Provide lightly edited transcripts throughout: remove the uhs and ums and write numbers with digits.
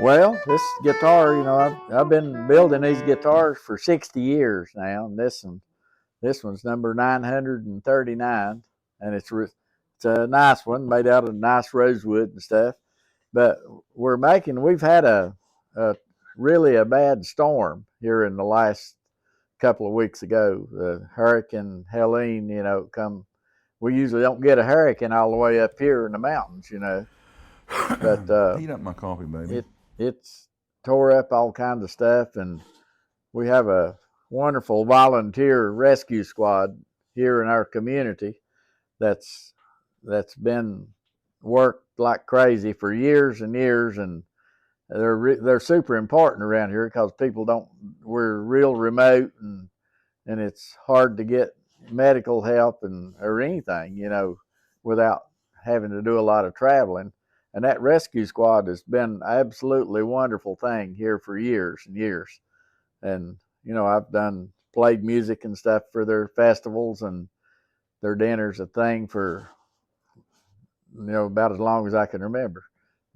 Well, this guitar, I've been building these guitars for 60 years now, and this one's number 939, and it's a nice one made out of nice rosewood and stuff. But we've had a really a bad storm here in the last couple of weeks ago. The Hurricane Helene, come. We usually don't get a hurricane all the way up here in the mountains. But Heat up my coffee, baby. it's tore up all kinds of stuff, and we have a wonderful volunteer rescue squad here in our community that's been worked like crazy for years and years, and they're super important around here because we're real remote, and it's hard to get medical help or anything, without having to do a lot of traveling. And that rescue squad has been an absolutely wonderful thing here for years and years. And I've played music and stuff for their festivals, and their dinners a thing for about as long as I can remember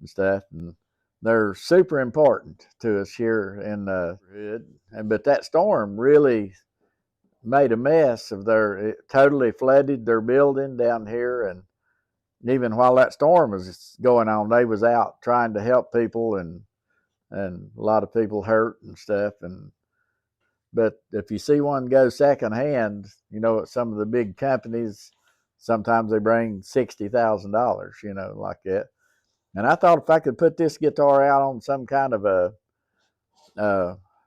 and stuff. And they're super important to us here in the neighborhood. But that storm really made a mess it totally flooded their building down here. And even while that storm was going on, they was out trying to help people, and a lot of people hurt and stuff. But if you see one go secondhand, at some of the big companies, sometimes they bring $60,000, like that. And I thought if I could put this guitar out on some kind of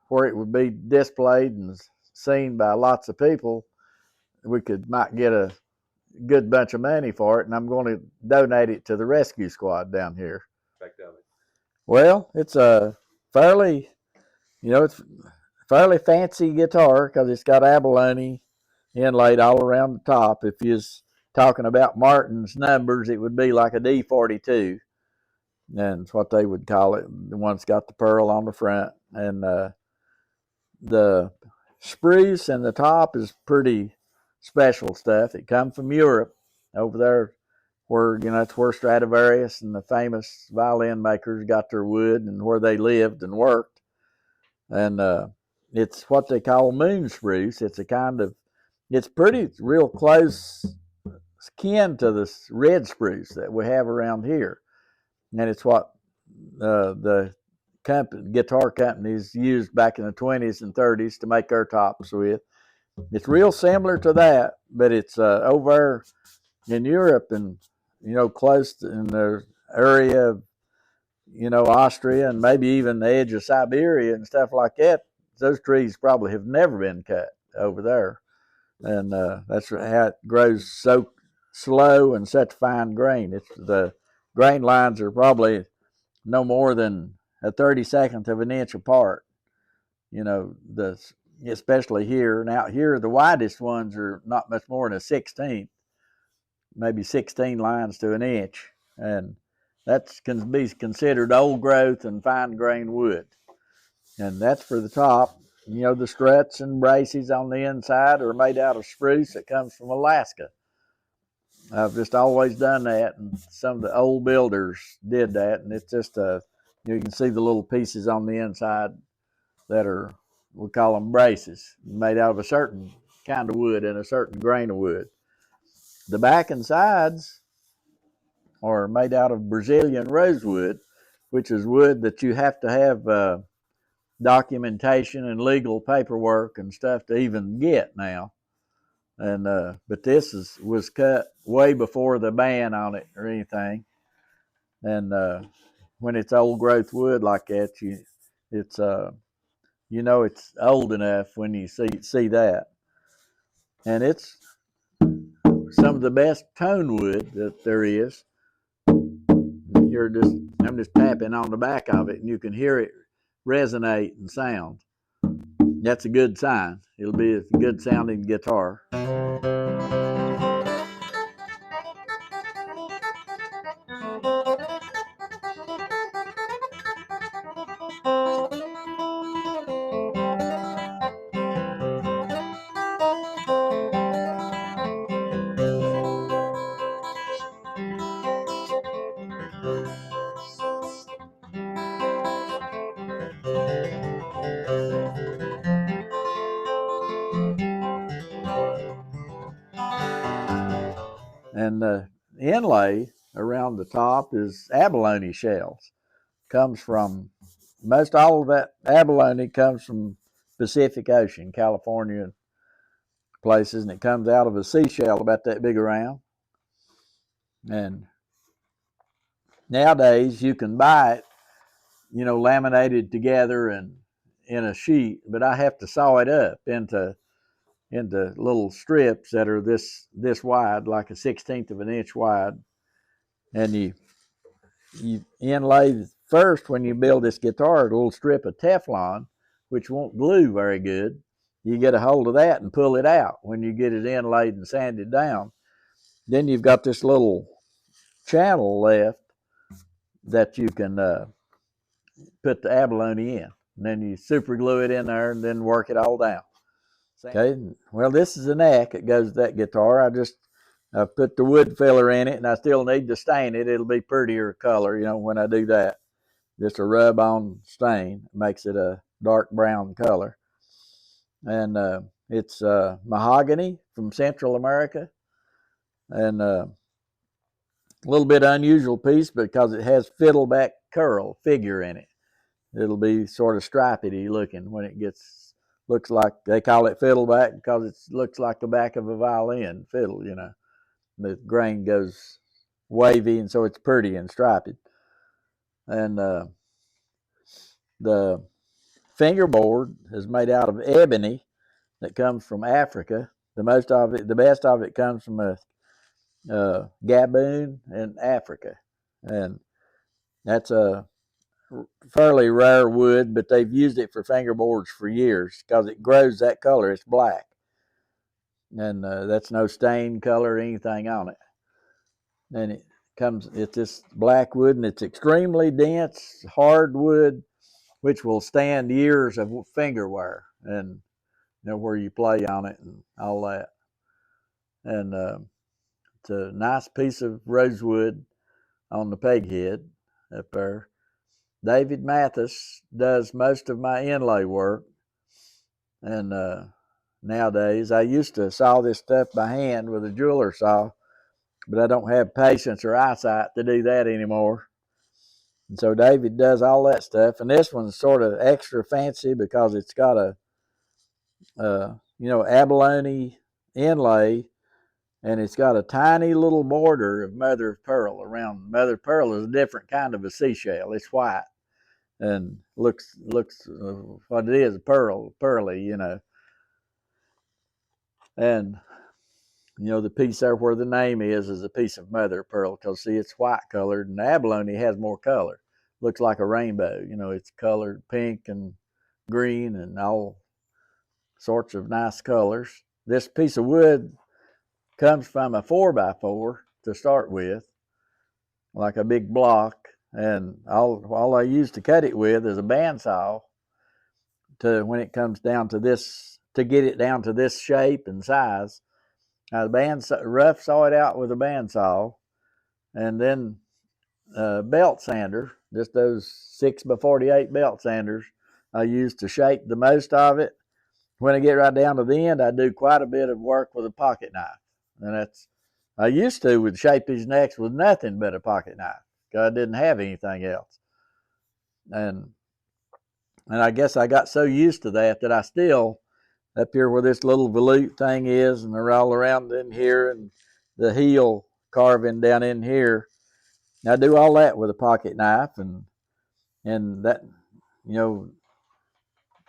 where it would be displayed and seen by lots of people, we might get a good bunch of money for it. And I'm going to donate it to the rescue squad down here. Well, it's a fairly, it's fairly fancy guitar because it's got abalone inlaid all around the top. If you're talking about Martin's numbers, it would be like a D42. And it's what they would call it. The one's got the pearl on the front. And the spruce and the top is pretty special stuff. It comes from Europe over there where, it's where Stradivarius and the famous violin makers got their wood and where they lived and worked. And it's what they call moon spruce. It's pretty real close kin to the red spruce that we have around here. And it's what the guitar companies used back in the 20s and 30s to make their tops with. It's real similar to that, but it's over in Europe and, close in the area of, Austria and maybe even the edge of Siberia and stuff like that. Those trees probably have never been cut over there. And that's how it grows so slow and such fine grain. The grain lines are probably no more than a 32nd of an inch apart. Especially here. And out here, the widest ones are not much more than a 16th, maybe 16 lines to an inch. And that can be considered old growth and fine grain wood. And that's for the top. The struts and braces on the inside are made out of spruce that comes from Alaska. I've just always done that, and some of the old builders did that, and it's just you can see the little pieces on the inside that we call them braces, made out of a certain kind of wood and a certain grain of wood. The back and sides are made out of Brazilian rosewood, which is wood that you have to have documentation and legal paperwork and stuff to even get now. And but this was cut way before the ban on it or anything. And when it's old growth wood like that, it's it's old enough when you see that. And it's some of the best tone wood that there is. I'm just tapping on the back of it, and you can hear it resonate and sound. That's a good sign. It'll be a good sounding guitar. inlay around the top is abalone shells. Comes from, most all of that abalone comes from Pacific Ocean, California places, and it comes out of a seashell about that big around. And nowadays you can buy it, laminated together and in a sheet, but I have to saw it up into little strips that are this wide, like a 1/16 of an inch wide. And you inlay first, when you build this guitar, a little strip of Teflon, which won't glue very good. You get a hold of that and pull it out when you get it inlaid and sanded down. Then you've got this little channel left that you can put the abalone in. And then you super glue it in there and then work it all down. Okay, well, this is the neck that goes to that guitar. I put the wood filler in it, and I still need to stain it. It'll be prettier color, when I do that. Just a rub-on stain makes it a dark brown color. And it's mahogany from Central America. And a little bit unusual piece because it has fiddleback curl figure in it. It'll be sort of stripedy looking when it looks like, they call it fiddleback because it looks like the back of a violin fiddle, The grain goes wavy, and so it's pretty and striped. And the fingerboard is made out of ebony that comes from Africa. The best of it comes from Gabon in Africa. And that's a fairly rare wood, but they've used it for fingerboards for years because it grows that color. It's black, and that's no stain color or anything on it. And it's this black wood, and it's extremely dense, hard wood, which will stand years of finger wear, and where you play on it and all that. And it's a nice piece of rosewood on the peg head up there. David Mathis does most of my inlay work. And nowadays, I used to saw this stuff by hand with a jeweler saw, but I don't have patience or eyesight to do that anymore. And so David does all that stuff. And this one's sort of extra fancy because it's got a abalone inlay, and it's got a tiny little border of mother of pearl around. Mother of pearl is a different kind of a seashell. It's white and looks what it is, pearly, And the piece there where the name is a piece of mother of pearl, because see, it's white colored, and the abalone has more color. Looks like a rainbow. It's colored pink and green and all sorts of nice colors. This piece of wood comes from a 4x4 to start with, like a big block, and all I use to cut it with is a bandsaw when it comes down to this, to get it down to this shape and size. I rough saw it out with a bandsaw, and then belt sander, just those 6x48 belt sanders I use to shape the most of it. When I get right down to the end, I do quite a bit of work with a pocket knife. And I used to would shape these necks with nothing but a pocket knife because I didn't have anything else. And I guess I got so used to that I still, up here where this little volute thing is, and they're all around in here, and the heel carving down in here, I do all that with a pocket knife, and that,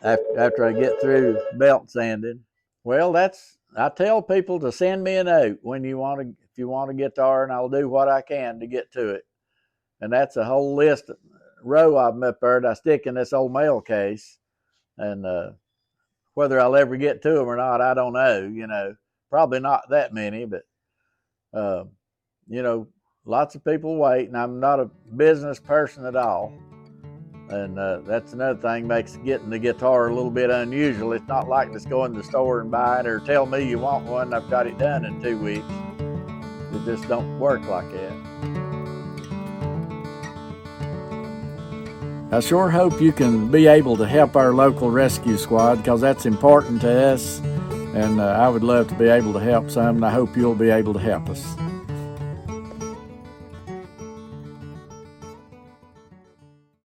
after I get through belt sanding, well, I tell people to send me a note if you want a guitar, and I'll do what I can to get to it. And that's a whole row of them up there that I stick in this old mail case. And whether I'll ever get to them or not, I don't know. Probably not that many, but lots of people wait, and I'm not a business person at all. And that's another thing makes getting the guitar a little bit unusual. It's not like just go in the store and buy it or tell me you want one, I've got it done in 2 weeks. It just don't work like that. I sure hope you can be able to help our local rescue squad, because that's important to us, and I would love to be able to help some, and I hope you'll be able to help us.